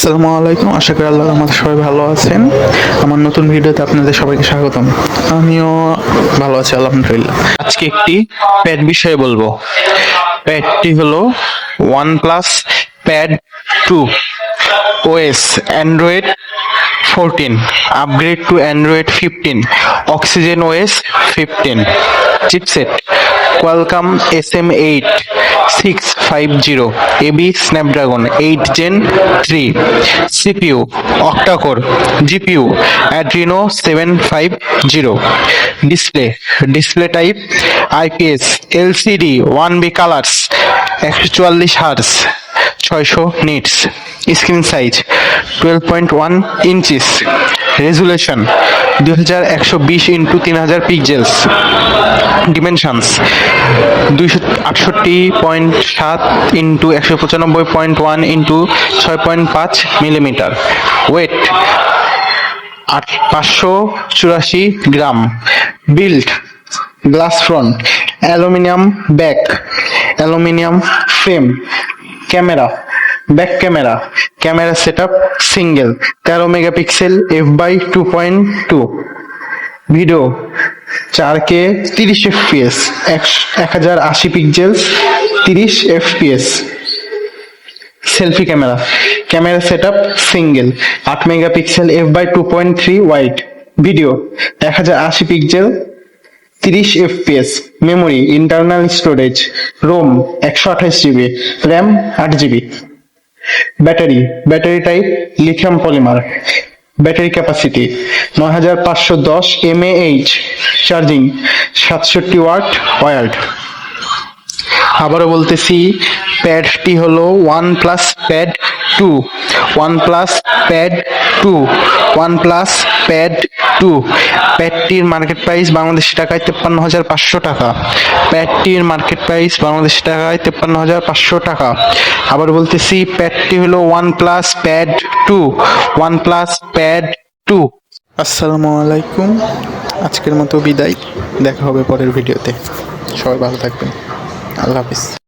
আসসালামু আলাইকুম। আশা করি আল্লাহর রহমতে সবাই ভালো আছেন। আমার নতুন ভিডিওতে আপনাদের সবাইকে স্বাগতম। আমিও ভালো আছি আলহামদুলিল্লাহ। আজকে একটি প্যাড বিষয়ে বলবো। প্যাডটি হলো OnePlus Pad 2 OS Android 14 upgrade to Android 15 Oxygen OS 15 chipset Qualcomm SM8 650 AB Snapdragon 8 Gen 3 CPU octa-core GPU Adreno 750 display type IPS LCD 1B colors 144 Hz 600 nits screen size 12.1 inches resolution 2120x3000 pixels dimensions 268.7 x 195.1 x 6.5 mm weight 584 gram build glass front aluminum back aluminum frame back camera setup single 13 megapixel f/2.2 video 4K 30 fps 1080 pixels 30 fps selfie camera setup single 8 megapixel f/2.3 wide video 1080 pixel 30 fps memory internal storage ROM 128 GB RAM 8 GB battery type lithium polymer battery capacity 9510 mAh charging 67 watt wired. আবারও বলতেছি, প্যাডটি হলো OnePlus Pad 2 OnePlus Pad 2 OnePlus Pad 2 প্যাডটির market price Bangladeshi টাকায় 53,500 টাকা। প্যাডটির market price Bangladeshi টাকায় 53,500 টাকা। আবার বলতেছি, প্যাডটি হলো OnePlus Pad 2 OnePlus Pad 2। আসসালামু আলাইকুম। আজকের মতো বিদায়, দেখা হবে পরের ভিডিওতে। সবাই ভালো থাকবেন। আল্লাহ হাফিজ।